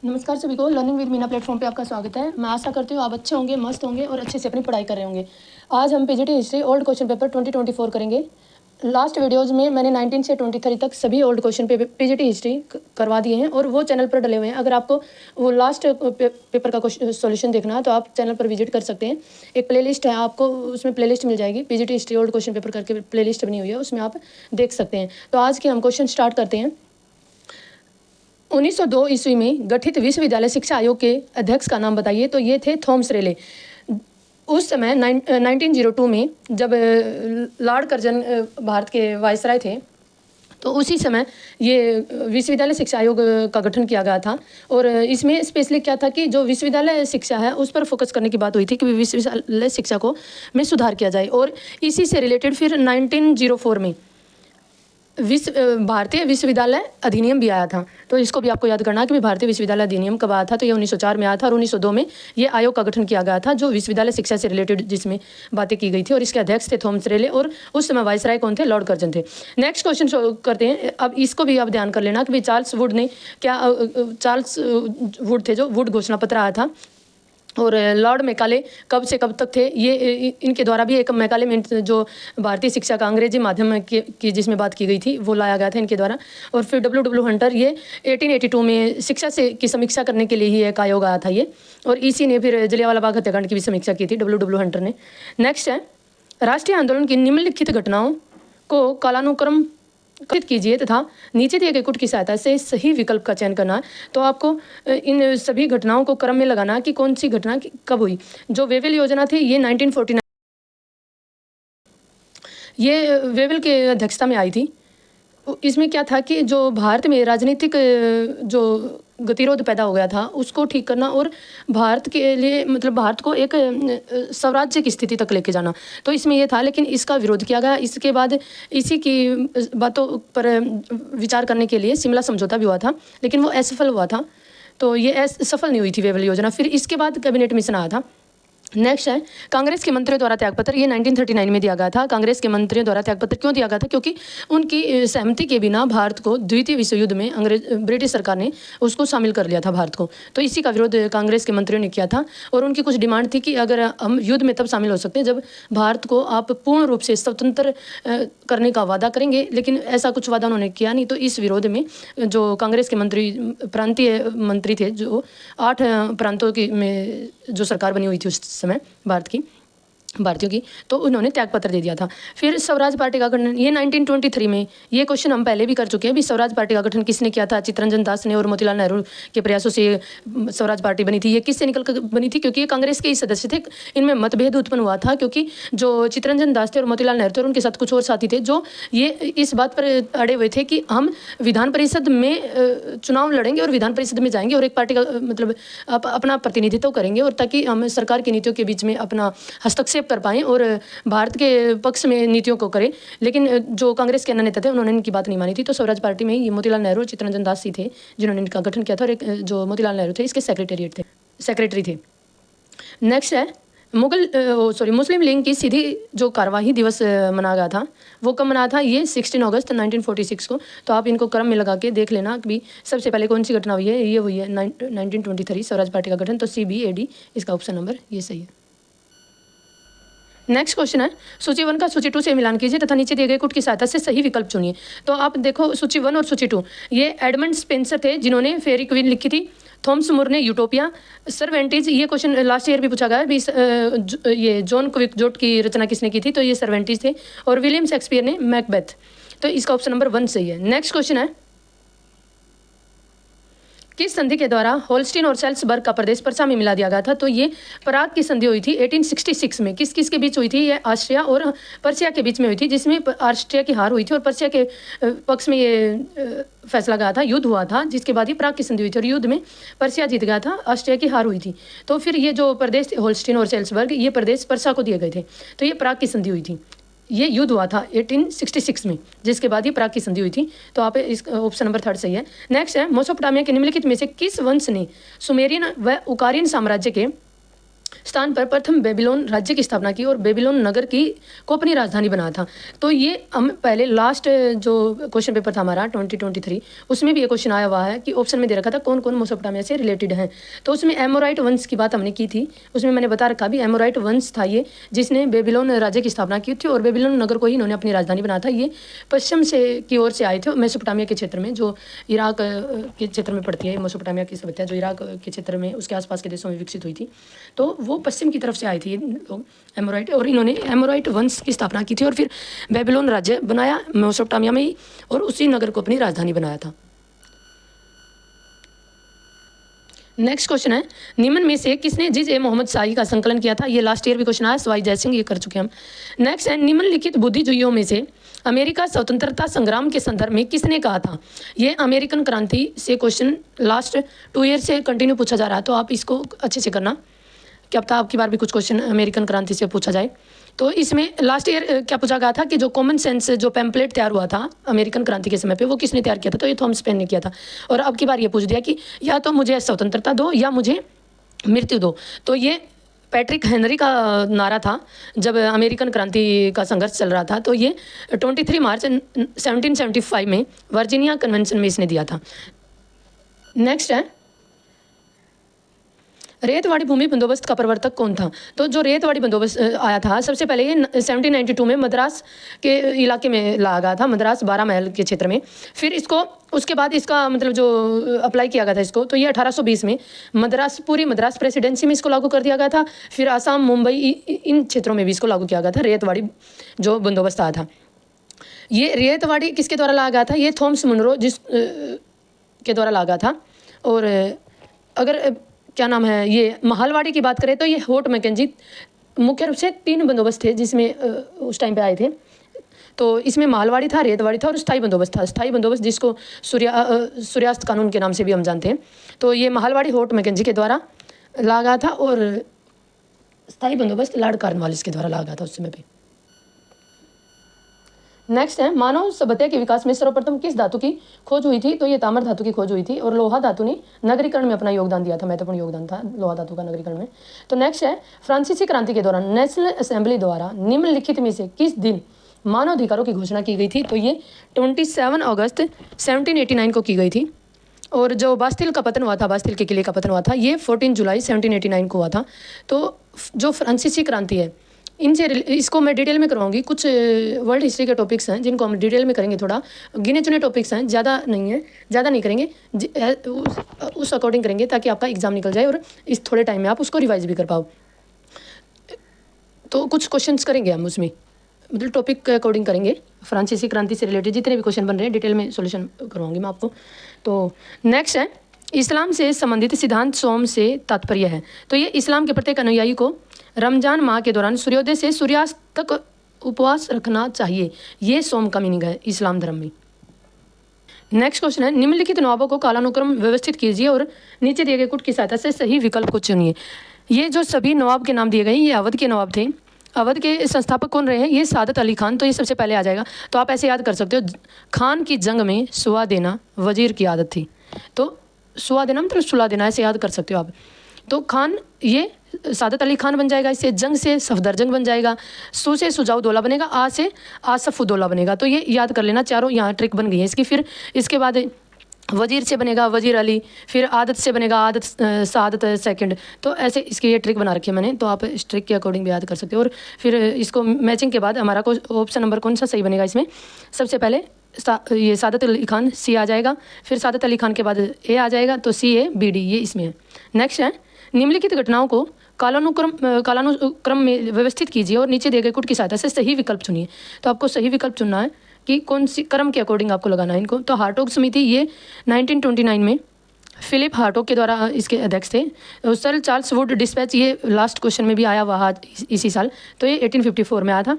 नमस्कार सभी को, लर्निंग विद मीना प्लेटफॉर्म पे आपका स्वागत है। मैं आशा करती हूँ आप अच्छे होंगे, मस्त होंगे और अच्छे से अपनी पढ़ाई कर रहे होंगे। आज हम PGT history old question paper 2024 करेंगे। लास्ट वीडियोज़ में मैंने 19 से 23 तक सभी ओल्ड क्वेश्चन पीजीटी हिस्ट्री करवा दिए हैं और वो चैनल पर डले हुए हैं। अगर आपको वो लास्ट पेपर का सॉल्यूशन देखना है तो आप चैनल पर विजिट कर सकते हैं। एक प्लेलिस्ट है, आपको उसमें प्लेलिस्ट मिल जाएगी, PGT history old question paper करके प्लेलिस्ट बनी हुई है, उसमें आप देख सकते हैं। तो आज के हम क्वेश्चन स्टार्ट करते हैं। 1902 ईस्वी में गठित विश्वविद्यालय शिक्षा आयोग के अध्यक्ष का नाम बताइए। तो ये थे थॉमस रेले। उस समय 1902 में जब लॉर्ड कर्जन भारत के वायसराय थे, तो उसी समय ये विश्वविद्यालय शिक्षा आयोग का गठन किया गया था। और इसमें स्पेशली क्या था कि जो विश्वविद्यालय शिक्षा है उस पर फोकस करने की बात हुई थी कि विश्वविद्यालय शिक्षा को में सुधार किया जाए। और इसी से रिलेटेड फिर 1904 में भारतीय विश्वविद्यालय अधिनियम भी आया था। तो इसको भी आपको याद करना कि भारतीय विश्वविद्यालय अधिनियम कब आया था। तो ये 1904 में आया था और 1902 में ये आयोग का गठन किया गया था जो विश्वविद्यालय शिक्षा से रिलेटेड जिसमें बातें की गई थी। और इसके अध्यक्ष थे थॉमस रेले और उस समय वायसराय कौन थे? लॉर्ड कर्जन थे। नेक्स्ट क्वेश्चन करते हैं। अब इसको भी आप ध्यान कर लेना कि चार्ल्स वुड ने क्या चार्ल्स वुड थे जो वुड घोषणा पत्र आया था। और लॉर्ड मैकाले कब से कब तक थे? ये इनके द्वारा भी एक मैकाले में जो भारतीय शिक्षा का अंग्रेजी माध्यम की जिसमें बात की गई थी वो लाया गया था इनके द्वारा। और फिर डब्ल्यू हंटर, ये 1882 में शिक्षा से की समीक्षा करने के लिए ही एक आयोग आया था ये। और इसी ने फिर जलियांवाला बाग हत्याकांड की भी समीक्षा की थी डब्ल्यू हंटर ने। नेक्स्ट है, राष्ट्रीय आंदोलन की निम्नलिखित घटनाओं को कालानुक्रम कीजिए तथा नीचे दिए गए कुट की सहायता से सही विकल्प का चयन करना है। तो आपको इन सभी घटनाओं को क्रम में लगाना कि कौन सी घटना कब हुई। जो वेवेल योजना थी ये 1949 ये वेवेल के अध्यक्षता में आई थी। इसमें क्या था कि जो भारत में राजनीतिक जो गतिरोध पैदा हो गया था उसको ठीक करना और भारत के लिए मतलब भारत को एक स्वराज्य की स्थिति तक लेके जाना। तो इसमें ये था, लेकिन इसका विरोध किया गया। इसके बाद इसी की बातों पर विचार करने के लिए शिमला समझौता भी हुआ था, लेकिन वो असफल हुआ था। तो ये सफल नहीं हुई थी वेवेल योजना। फिर इसके बाद कैबिनेट मिशन आया था। नेक्स्ट है, कांग्रेस के मंत्रियों द्वारा त्यागपत्र। ये 1939 में दिया गया था। कांग्रेस के मंत्रियों द्वारा त्यागपत्र क्यों दिया गया था? क्योंकि उनकी सहमति के बिना भारत को द्वितीय विश्व युद्ध में ब्रिटिश सरकार ने उसको शामिल कर लिया था भारत को। तो इसी का विरोध कांग्रेस के मंत्रियों ने किया था। और उनकी कुछ डिमांड थी कि अगर हम युद्ध में तब शामिल हो सकते हैं जब भारत को आप पूर्ण रूप से स्वतंत्र करने का वादा करेंगे, लेकिन ऐसा कुछ वादा उन्होंने किया नहीं। तो इस विरोध में जो कांग्रेस के मंत्री प्रांतीय मंत्री थे, जो 8 प्रांतों की में जो सरकार बनी हुई थी उस समय भारत की, भारतीयों की, तो उन्होंने त्यागपत्र दे दिया था। फिर स्वराज पार्टी का गठन, ये 1923 में, ये क्वेश्चन हम पहले भी कर चुके हैं। भी स्वराज पार्टी का गठन किसने किया था? चित्तरंजन दास ने और मोतीलाल नेहरू के प्रयासों से स्वराज पार्टी बनी थी। ये किससे निकल कर बनी थी? क्योंकि ये कांग्रेस के ही सदस्य थे। इनमें मतभेद उत्पन्न हुआ था क्योंकि जो चित्तरंजन दास थे और मोतीलाल नेहरू थे और उनके साथ कुछ और साथी थे जो ये इस बात पर अड़े हुए थे कि हम विधान परिषद में चुनाव लड़ेंगे और विधान परिषद में जाएंगे और एक पार्टी का मतलब अपना प्रतिनिधित्व करेंगे, और ताकि हम सरकार की नीतियों के बीच में अपना हस्तक्षेप कर पाएं और भारत के पक्ष में नीतियों को करें। लेकिन जो कांग्रेस के अन्य नेता थे उन्होंने इनकी बात नहीं मानी थी। तो स्वराज पार्टी में ये मोतीलाल नेहरू और चित्तरंजन दास ही थे जिन्होंने इनका गठन किया था। और एक जो मोतीलाल नेहरू थे इसके सेक्रेटरी थे। नेक्स्ट है, मुस्लिम लीग की सीधी जो कार्यवाही दिवस मनाया गया था वो कब मनाया था? ये 16 अगस्त 1946 को। तो आप इनको क्रम में लगा के देख लेना कि सबसे पहले कौन सी घटना हुई है। ये हुई है 1923 स्वराज पार्टी का गठन। तो CBAD इसका ऑप्शन नंबर ये सही है। नेक्स्ट क्वेश्चन है, सूची 1 का सूची 2 से मिलान कीजिए तथा नीचे दिए गए कुट की सहायता से सही विकल्प चुनिए। तो आप देखो सूची 1 और सूची 2, ये एडमंड स्पेंसर थे जिन्होंने फेरी क्वीन लिखी थी। थॉमस मूर ने यूटोपिया। सर्वेंटीज, ये क्वेश्चन लास्ट ईयर भी पूछा गया है। ये जॉन क्विकजोट की रचना किसने की थी? तो ये सर्वेंटीज थे। और विलियम शेक्सपियर ने मैकबेथ। तो इसका ऑप्शन नंबर 1 सही है। नेक्स्ट क्वेश्चन है, किस संधि के द्वारा होल्स्टीन और सेल्सबर्ग का प्रदेश पर्शिया में मिला दिया गया था? तो ये पराग की संधि हुई थी 1866 में। किस किस के बीच हुई थी? ये ऑस्ट्रिया और पर्शिया के बीच में हुई थी, जिसमें ऑस्ट्रिया की हार हुई थी और पर्शिया के पक्ष में ये फैसला गया था, युद्ध हुआ था, जिसके बाद ये पराग की संधि हुई थी और युद्ध में पर्शिया जीत गया था, ऑस्ट्रिया की हार हुई थी। तो फिर ये जो प्रदेश थे होल्स्टीन और सेल्सबर्ग, ये प्रदेश पर्शिया को दिए गए थे। तो ये पराग की संधि हुई थी। ये युद्ध हुआ था 1866 में, जिसके बाद ये पराग की संधि हुई थी। तो आप इस ऑप्शन नंबर 3 सही है। नेक्स्ट है, मेसोपोटामिया के निम्नलिखित में से किस वंश ने सुमेरियन व उकारियन साम्राज्य के स्थान पर प्रथम बेबीलोन राज्य की स्थापना की और बेबीलोन नगर की को अपनी राजधानी बनाया था। तो ये हम पहले लास्ट जो क्वेश्चन पेपर था हमारा 2023, उसमें भी ये क्वेश्चन आया हुआ है कि ऑप्शन में दे रखा था कौन कौन मेसोपोटामिया से रिलेटेड हैं। तो उसमें एमोराइट वंश की बात हमने की थी, उसमें मैंने बता रखा भी एमोराइट वंश था ये, जिसने बेबीलोन राज्य की स्थापना की थी और बेबीलोन नगर को ही इन्होंने अपनी राजधानी बनाया था। ये पश्चिम से की ओर से आए थे मेसोपोटामिया के क्षेत्र में, जो इराक के क्षेत्र में पड़ती है मेसोपोटामिया की सभ्यता, जो इराक के क्षेत्र में उसके आसपास के देशों में विकसित हुई थी। तो वो पश्चिम की तरफ से आए थे ये लोग एमोराइट, और इन्होंने एमोराइट वंश की स्थापना की थी और फिर बेबीलोन राज्य बनाया मेसोपोटामिया में ही, और उसी नगर को अपनी राजधानी बनाया था। नेक्स्ट क्वेश्चन है, निम्न में से किसने जिज मोहम्मद शाही का संकलन किया था? ये लास्ट ईयर भी क्वेश्चन आया, सवाई जयसिंह, ये कर चुके हम। नेक्स्ट है, निम्नलिखित बुद्धिजीवियों में से अमेरिका स्वतंत्रता संग्राम के संदर्भ में किसने कहा था? ये अमेरिकन क्रांति से क्वेश्चन लास्ट 2 ईयर से कंटिन्यू पूछा जा रहा है, तो आप इसको अच्छे से करना, क्या पता आपकी बार भी कुछ क्वेश्चन अमेरिकन क्रांति से पूछा जाए। तो इसमें लास्ट ईयर क्या पूछा गया था कि जो कॉमन सेंस जो पैम्पलेट तैयार हुआ था अमेरिकन क्रांति के समय पे, वो किसने तैयार किया था? तो ये थॉमस पेन ने किया था। और अब की बार ये पूछ दिया कि या तो मुझे स्वतंत्रता दो या मुझे मृत्यु दो। तो ये पैट्रिक हेनरी का नारा था जब अमेरिकन क्रांति का संघर्ष चल रहा था। तो ये 23 मार्च 1775 में वर्जीनिया कन्वेंशन में इसने दिया था। नेक्स्ट है, रेतवाड़ी भूमि बंदोबस्त का प्रवर्तक कौन था? तो जो रेतवाड़ी बंदोबस्त आया था, सबसे पहले ये 1792 में मद्रास के इलाके में लाया गया था, मद्रास 12 महल के क्षेत्र में। फिर इसको उसके बाद इसका मतलब जो अप्लाई किया गया था इसको, तो ये 1820 में मद्रास, पूरी मद्रास प्रेसिडेंसी में इसको लागू कर दिया गया था। फिर आसाम, मुंबई, इन क्षेत्रों में भी इसको लागू किया गया था, रेतवाड़ी जो बंदोबस्त आया था। ये रेतवाड़ी किसके द्वारा लाया गया था? ये थॉमस मुनरो के द्वारा लाया गया था। और अगर क्या नाम है, ये महलवाड़ी की बात करें तो ये होट मैकेंजी, मुख्य रूप से 3 बंदोबस्त थे जिसमें उस टाइम पे आए थे। तो इसमें महलवाड़ी था, रेतवाड़ी था और स्थायी बंदोबस्त था। स्थायी बंदोबस्त जिसको सूर्यास्त कानून के नाम से भी हम जानते हैं। तो ये महलवाड़ी होट मैकेंजी के द्वारा लाया गया था और स्थायी बंदोबस्त लॉर्ड कॉर्नवालिस के द्वारा लाया गया था उस समय पे। नेक्स्ट है, मानव सभ्यता के विकास में सर्वप्रथम किस धातु की खोज हुई थी? तो ये ताम्र धातु की खोज हुई थी और लोहा धातु ने नगरीकरण में अपना योगदान दिया था, महत्वपूर्ण योगदान था लोहा धातु का नगरीकरण में। तो नेक्स्ट है, फ्रांसीसी क्रांति के दौरान नेशनल असेंबली द्वारा निम्नलिखित में से किस दिन मानव अधिकारों की घोषणा की गई थी? तो ये 27 अगस्त 1789 को की गई थी। और जो बास्तिल का पतन हुआ था, बास्तिल के किले का पतन हुआ था, ये 14 जुलाई 1789 को हुआ था। तो जो फ्रांसीसी क्रांति है, इनसे इसको मैं डिटेल में करवाऊंगी। कुछ वर्ल्ड हिस्ट्री के टॉपिक्स हैं जिनको हम डिटेल में करेंगे, थोड़ा गिने चुने टॉपिक्स हैं, ज़्यादा नहीं है, ज़्यादा नहीं करेंगे, उस अकॉर्डिंग करेंगे ताकि आपका एग्जाम निकल जाए और इस थोड़े टाइम में आप उसको रिवाइज भी कर पाओ। तो कुछ क्वेश्चंस करेंगे हम उसमें, मतलब टॉपिक के अकॉर्डिंग करेंगे। फ्रांसीसी क्रांति से रिलेटेड जितने भी क्वेश्चन बन रहे हैं डिटेल में सोल्यूशन करवाऊंगी मैं आपको। तो नेक्स्ट है, इस्लाम से संबंधित सिद्धांत सोम से तात्पर्य है। तो ये इस्लाम के प्रत्येक अनुयायी को रमजान माह के दौरान सूर्योदय से सूर्यास्त तक उपवास रखना चाहिए, ये सोम का मीनिंग है इस्लाम धर्म में। नेक्स्ट क्वेश्चन है, निम्नलिखित नवाबों को कालानुक्रम व्यवस्थित कीजिए और नीचे दिए गए कुट की सहायता से सही विकल्प को चुनिए। ये जो सभी नवाब के नाम दिए गए, ये अवध के नवाब थे। अवध के संस्थापक कौन रहे हैं? ये सादत अली खान। तो ये सबसे पहले आ जाएगा। तो आप ऐसे याद कर सकते हो, खान की जंग में सुआ देना वजीर की आदत थी। तो सुआ देना मतलब सुला देना, ऐसे याद कर सकते हो आप। तो खान, ये सादत अली खान बन जाएगा। इससे जंग से सफदरजंग बन जाएगा। सु से सुजाउद्दौला बनेगा, आ से आसफुद्दौला बनेगा। तो ये याद कर लेना, चारों यहाँ ट्रिक बन गई है इसकी। फिर इसके बाद वजीर से बनेगा वजीर अली, फिर आदत से बनेगा आदत सादत सेकंड। तो ऐसे इसकी ये ट्रिक बना रखी है मैंने, तो आप इस ट्रिक के अकॉर्डिंग भी याद कर सकते हो। और फिर इसको मैचिंग के बाद हमारा को ऑप्शन नंबर कौन सा सही बनेगा इसमें? सबसे पहले ये सादत अली खान, सी आ जाएगा। फिर सादत अली खान के बाद ए आ जाएगा, तो CABD ये इसमें है। नेक्स्ट है, निम्नलिखित घटनाओं को कालानुक्रम में व्यवस्थित कीजिए और नीचे दिए गए कुट की सहायता से सही विकल्प चुनिए। तो आपको सही विकल्प चुनना है कि कौन सी क्रम के अकॉर्डिंग आपको लगाना है इनको। तो हार्टोग समिति, ये 1929 में फिलिप हार्टोग के द्वारा इसके अध्यक्ष थे। सर चार्ल्स वुड डिस्पैच, ये लास्ट क्वेश्चन में भी आया हुआ इसी साल, तो ये 1854 में आया था।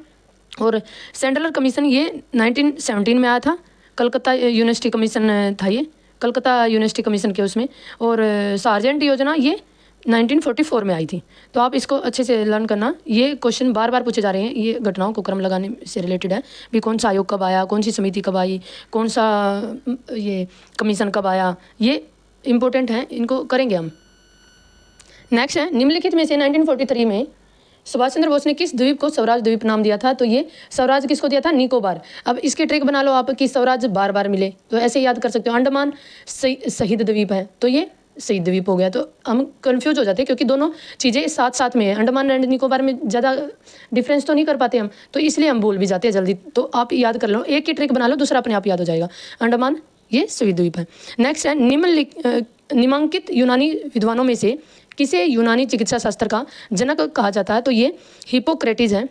और सेंट्रल कमीशन, ये 1917 में आया था। कलकत्ता यूनिवर्सिटी कमीशन था ये, कलकत्ता यूनिवर्सिटी कमीशन के उसमें। और सार्जेंट योजना ये 1944 में आई थी। तो आप इसको अच्छे से लर्न करना। ये क्वेश्चन बार बार पूछे जा रहे हैं, ये घटनाओं को क्रम लगाने से रिलेटेड है भी। कौन सा आयोग कब आया, कौन सी समिति कब आई, कौन सा ये कमीशन कब आया, ये इम्पोर्टेंट है, इनको करेंगे हम। नेक्स्ट है, निम्नलिखित में से 1943 में सुभाष चंद्र बोस ने किस द्वीप को स्वराज द्वीप नाम दिया था? तो ये स्वराज किसको दिया था? निकोबार। अब इसकी ट्रिक बना लो आप कि स्वराज बार बार मिले, तो ऐसे याद कर सकते हो। अंडमान शहीद द्वीप है, तो ये शहीद द्वीप हो गया। तो हम कंफ्यूज हो जाते हैं क्योंकि दोनों चीज़ें साथ साथ में है। अंडमान एंड निकोबार में ज़्यादा डिफरेंस तो नहीं कर पाते हम, तो इसलिए हम भूल भी जाते हैं जल्दी। तो आप याद कर लो, एक की ट्रिक बना लो, दूसरा अपने आप याद हो जाएगा। अंडमान ये शहीद द्वीप है। नेक्स्ट है, निम्नलिखित यूनानी विद्वानों में से किसे यूनानी चिकित्सा शास्त्र का जनक कहा जाता है? तो ये हिपोक्रेटिस है।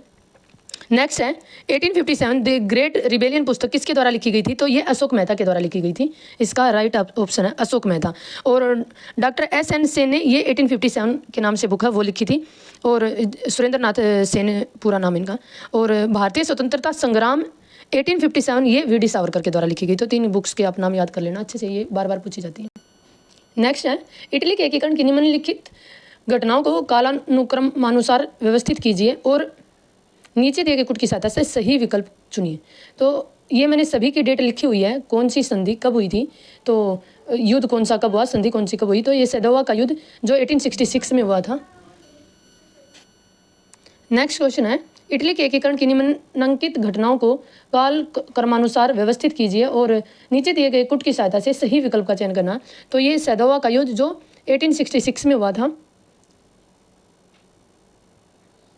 नेक्स्ट है, 1857 द ग्रेट रिबेलियन पुस्तक किसके द्वारा लिखी गई थी? तो ये अशोक मेहता के द्वारा लिखी गई थी। इसका राइट ऑप्शन है अशोक मेहता। और डॉक्टर S.N. सेन ने ये 1857 के नाम से बुक है वो लिखी थी। और सुरेंद्र नाथ सेन पूरा नाम इनका। और भारतीय स्वतंत्रता संग्राम 1857 ये वी डी सावरकर के द्वारा लिखी गई। तो 3 बुक्स के आप नाम याद कर लेना अच्छे से, ये बार बार पूछी जाती है। नेक्स्ट है, इटली के एकीकरण की निम्नलिखित घटनाओं को कालानुक्रमानुसार व्यवस्थित कीजिए और नीचे दिए गए कुट की सहायता से सही विकल्प चुनिए। तो ये मैंने सभी की डेट लिखी हुई है, कौन सी संधि कब हुई थी, तो युद्ध कौन सा कब हुआ, संधि कौन सी कब हुई। तो ये सैदोवा का युद्ध जो 1866 में हुआ था। नेक्स्ट क्वेश्चन है, इटली के एकीकरण की निम्नलिखित घटनाओं को काल क्रमानुसार व्यवस्थित कीजिए और नीचे दिए गए कुट की सहायता से सही विकल्प का चयन करना। तो ये सैदोवा का युद्ध जो 1866 में हुआ था।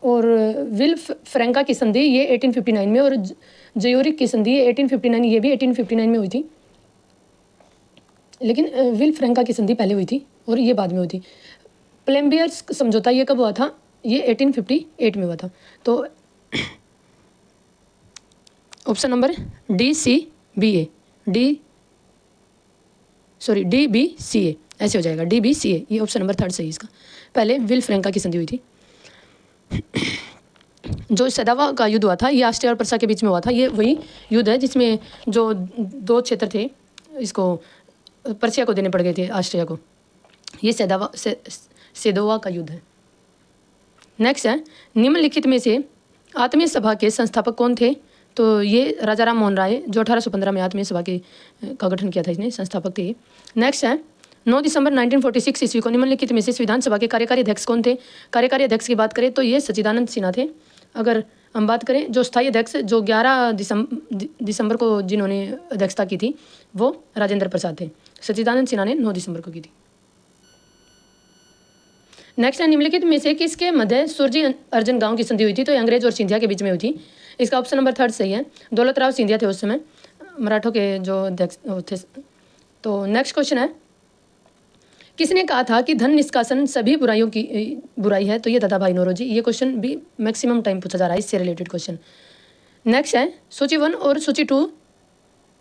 और विल फ्रैंका की संधि ये 1859 में, और जयोरिक की संधि 1859 ये भी 1859 में हुई थी। लेकिन विल फ्रैंका की संधि पहले हुई थी और ये बाद में हुई थी। प्लेम्बियर्स समझौता ये कब हुआ था? ये 1858 में हुआ था। तो ऑप्शन नंबर DCBA DBCA ऐसे हो जाएगा, DBCA। ये ऑप्शन नंबर 3 सही इसका। पहले विल फ्रैंका की संधि हुई थी। जो सैदोवा का युद्ध हुआ था ये ऑस्ट्रिया और प्रसा के बीच में हुआ था। ये वही युद्ध है जिसमें जो 2 क्षेत्र थे इसको पर्शिया को देने पड़ गए थे, ऑस्ट्रिया को। ये सैदोवा का युद्ध है। नेक्स्ट है, निम्नलिखित में से आत्मीय सभा के संस्थापक कौन थे? तो ये राजा राम मोहन राय जो 1815 में आत्मीय सभा का गठन किया था, इसने संस्थापक थे। नेक्स्ट है, 9 दिसंबर 1946 ईस्वी को निम्नलिखित में से विधानसभा के कार्यकारी अध्यक्ष कौन थे? कार्यकारी अध्यक्ष की बात करें तो ये सच्चिदानंद सिन्हा थे। अगर हम बात करें जो स्थायी अध्यक्ष जो 11 दिसंबर को जिन्होंने अध्यक्षता की थी वो राजेंद्र प्रसाद थे। सच्चिदानंद सिन्हा ने 9 दिसंबर को की थी। नेक्स्ट है, निम्नलिखित में से किसके मध्य सुरजी अर्जन गांव की संधि हुई थी? तो अंग्रेज और सिंधिया के बीच में हुई थी। इसका ऑप्शन नंबर 3 सही है। दौलतराव सिंधिया थे उस समय, मराठों के जो अध्यक्ष थे। तो नेक्स्ट क्वेश्चन है, किसने कहा था कि धन निष्कासन सभी बुराइयों की बुराई है? तो ये दादा भाई नौरोजी। ये क्वेश्चन भी मैक्सिमम टाइम पूछा जा रहा है, इससे रिलेटेड क्वेश्चन। नेक्स्ट है, सूची 1 और सूची 2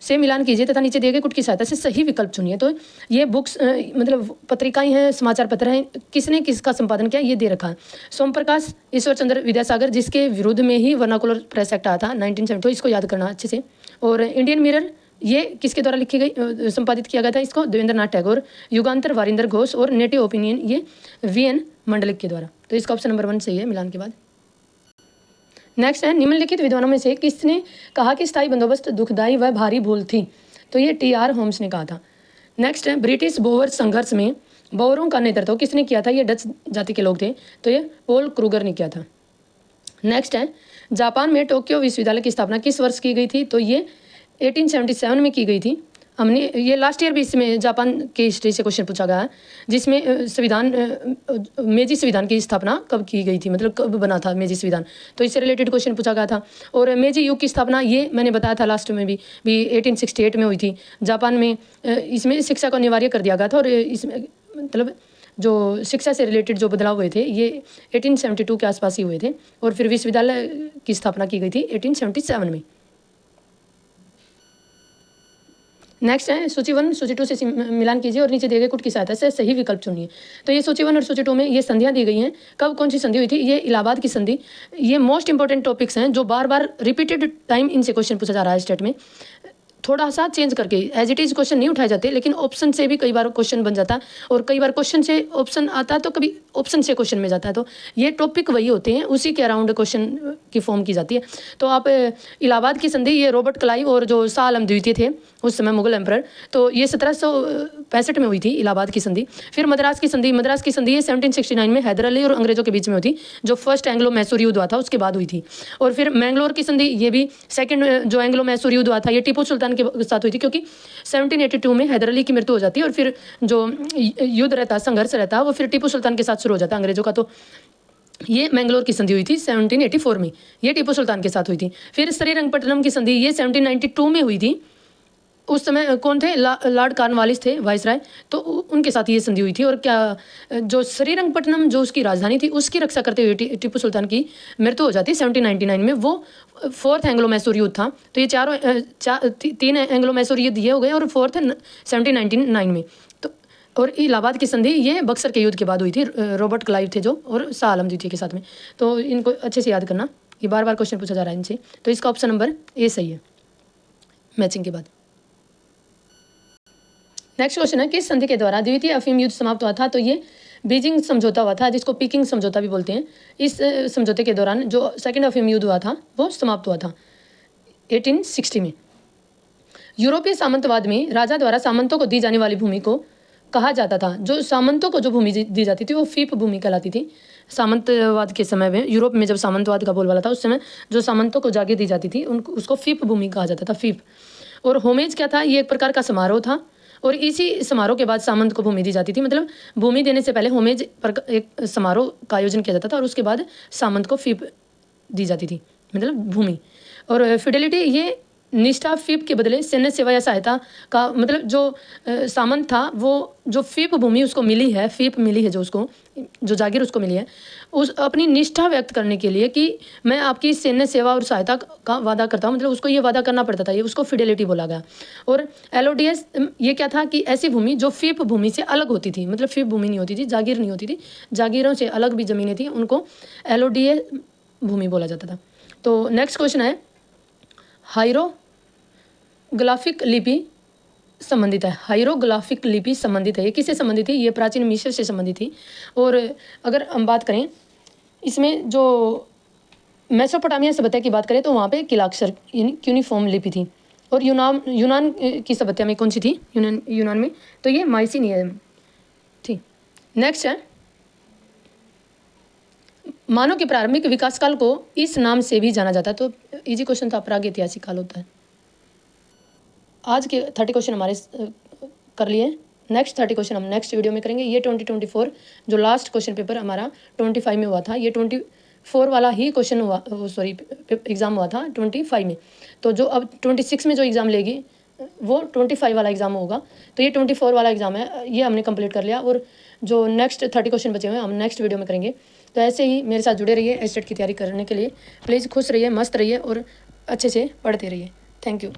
से मिलान कीजिए तथा नीचे दिए गए कुट की सहायता से सही विकल्प चुनिए। तो ये बुक्स मतलब पत्रिकाएं हैं, समाचार पत्र हैं, किसने किसका संपादन किया ये दे रखा है। सोम प्रकाश ईश्वर चंद्र विद्यासागर जिसके विरुद्ध में ही वर्नाकुलर प्रेस एक्ट आया था 1972, इसको याद करना अच्छे से। और इंडियन मिरर ये किसके द्वारा लिखी गई संपादित किया गया था? इसको देवेंद्र नाथ टैगोर। युगांतर वारिंदर घोष और नेटिव ओपिनियन ये VN मंडलिक के द्वारा। तो इसका ऑप्शन नंबर 1 सही है मिलान के बाद। नेक्स्ट है, निम्नलिखित विद्वानों में से किसने कहा कि स्थायी बंदोबस्त दुखदायी व भारी भूल थी? तो ये TR होम्स ने कहा था। नेक्स्ट है, ब्रिटिश बोअर संघर्ष में बोअरों का नेतृत्व किसने किया था? ये डच जाति के लोग थे, तो ये पॉल क्रूगर ने किया था। नेक्स्ट है, जापान में टोक्यो विश्वविद्यालय की स्थापना किस वर्ष की गई थी? तो ये 1877 में की गई थी। हमने ये लास्ट ईयर भी इसमें जापान की हिस्ट्री से क्वेश्चन पूछा गया है, जिसमें मेजी संविधान की स्थापना कब की गई थी, मतलब कब बना था मेजी संविधान, तो इससे रिलेटेड क्वेश्चन पूछा गया था। और मेजी युग की स्थापना ये मैंने बताया था लास्ट में भी 1868 में हुई थी। जापान में इसमें शिक्षा को अनिवार्य कर दिया गया था और इसमें मतलब जो शिक्षा से रिलेटेड जो बदलाव हुए थे ये 1872 के आसपास ही हुए थे। और फिर विश्वविद्यालय की स्थापना की गई थी 1877 में। नेक्स्ट है, सूची 1 सूची 2 से मिलान कीजिए और नीचे दिए गए कुट की सहायता से सही विकल्प चुनिए। तो ये सूची 1 और सूची 2 में ये संधियां दी गई हैं। कब कौन सी संधि हुई थी? ये इलाहाबाद की संधि। ये मोस्ट इंपॉर्टेंट टॉपिक्स हैं जो बार बार रिपीटेड टाइम इनसे क्वेश्चन पूछा जा रहा है स्टेट में। थोड़ा सा चेंज करके एज इट इज़ क्वेश्चन नहीं उठाए जाते, लेकिन ऑप्शन से भी कई बार क्वेश्चन बन जाता है और कई बार क्वेश्चन से ऑप्शन आता है तो कभी ऑप्शन से क्वेश्चन में जाता है। तो ये टॉपिक वही होते हैं, उसी के अराउंड क्वेश्चन की फॉर्म की जाती है। तो आप इलाहाबाद की संधि, ये रॉबर्ट क्लाइव और जो शाह आलम द्वितीय थे उस समय मुगल एम्परर, तो ये 1765 में हुई थी इलाहाबाद की संधि। फिर मद्रास की संधि, मद्रास की संधि ये 1769 में हैदर अली और अंग्रेजों के बीच में हुई थी, जो फर्स्ट एंग्लो मैसूर युद्ध हुआ था उसके बाद हुई थी। और फिर मैंगलोर की संधि, ये भी सेकंड जो एंग्लो मैसूर युद्ध हुआ था, ये टीपू सुल्तान के साथ हुई थी, क्योंकि 1782 में हैदर अली की मृत्यु हो जाती है और फिर जो युद्ध रहता, संघर्ष रहता, वो फिर टीपू सुल्तान के साथ शुरू हो जाता है अंग्रेजों का। तो ये मैंगलोर की संधि हुई थी 1784 में, ये टीपू सुल्तान के साथ हुई थी। फिर श्रीरंगपट्टनम की संधि ये 1792 में हुई थी। उस समय कौन थे, लॉर्ड कॉर्नवालिस थे वाइसराय, तो उनके साथ ये संधि हुई थी। और क्या जो श्रीरंगपट्टनम जो उसकी राजधानी थी उसकी रक्षा करते हुए टीपू सुल्तान की मृत्यु हो जाती 1799 में। वो फोर्थ एंग्लो मैसूर युद्ध था। तो ये तीन एंग्लो मैसूर युद्ध ये हो गए और फोर्थ 1799 में। तो और इलाहाबाद की संधि ये बक्सर के युद्ध के बाद हुई थी, रॉबर्ट क्लाइव थे जो, और शाह आलम द्वितीय के साथ में। तो इनको अच्छे से याद करना, ये बार बार क्वेश्चन पूछा जा रहा है इनसे। तो इसका ऑप्शन नंबर ए सही है मैचिंग के बाद। नेक्स्ट क्वेश्चन है, किस संधि के द्वारा द्वितीय अफीम युद्ध समाप्त हुआ था? तो ये बीजिंग समझौता हुआ था, जिसको पीकिंग समझौता भी बोलते हैं। इस समझौते के दौरान जो सेकंड अफीम युद्ध हुआ था वो समाप्त हुआ था 1860 में। यूरोपीय सामंतवाद में राजा द्वारा सामंतों को दी जाने वाली भूमि को कहा जाता था, जो सामंतों को जो भूमि दी जाती थी वो फीप भूमि कहलाती थी। सामंतवाद के समय में, यूरोप में जब सामंतवाद का बोलबाला था, उस समय जो सामंतों को जागीर दी जाती थी उनको उसको फीप भूमि कहा जाता था, फीप। और होमेज क्या था, ये एक प्रकार का समारोह था, और इसी समारोह के बाद सामंत को भूमि दी जाती थी। मतलब भूमि देने से पहले होमेज पर एक समारोह का आयोजन किया जाता था और उसके बाद सामंत को फीप दी जाती थी, मतलब भूमि। और फिडेलिटी, ये निष्ठा, फीप के बदले सैन्य सेवा या सहायता का, मतलब जो सामंत था वो जो फीप भूमि उसको मिली है, फीप मिली है जो उसको, जो जागीर उसको मिली है, उस अपनी निष्ठा व्यक्त करने के लिए कि मैं आपकी सैन्य सेवा और सहायता का वादा करता हूँ, मतलब उसको ये वादा करना पड़ता था, ये उसको फिडेलिटी बोला गया। और एलओडीएस ये क्या था कि ऐसी भूमि जो फीप भूमि से अलग होती थी, मतलब फीप भूमि नहीं होती थी, जागीर नहीं होती थी, जागीरों से अलग भी ज़मीनें थी, उनको एलओडीए भूमि बोला जाता था। तो नेक्स्ट क्वेश्चन है, हायरोग्राफिक लिपि संबंधित है। हायरोग्राफिक लिपि संबंधित है, ये किससे संबंधित थी? ये प्राचीन मिस्र से संबंधित थी। और अगर हम बात करें इसमें, जो मेसोपोटामिया सभ्यता की बात करें तो वहाँ पे किलाक्षर यानी क्यूनिफॉर्म लिपि थी। और यूनान की सभ्यता में कौन सी थी? यूनान में तो ये माइसिनियम थी। नेक्स्ट है, मानव के प्रारंभिक विकास काल को इस नाम से भी जाना जाता है। तो इजी क्वेश्चन था, प्रागैतिहासिक काल होता है। आज के 30 क्वेश्चन हमारे कर लिए। नेक्स्ट 30 क्वेश्चन हम नेक्स्ट वीडियो में करेंगे। ये 2024 जो लास्ट क्वेश्चन पेपर हमारा 25 में हुआ था, ये 24 वाला ही क्वेश्चन हुआ, सॉरी एग्ज़ाम हुआ था 25 में। तो जो अब 26 में जो एग्ज़ाम लेगी वो 25 वाला एग्ज़ाम होगा। तो ये 24 वाला एग्ज़ाम है, ये हमने कंप्लीट कर लिया। और जो नेक्स्ट 30 क्वेश्चन बचे हुए हैं हम नेक्स्ट वीडियो में करेंगे। तो ऐसे ही मेरे साथ जुड़े रहिए एस्टेट की तैयारी करने के लिए। प्लीज़ खुश रहिए, मस्त रहिए और अच्छे से पढ़ते रहिए। Thank you.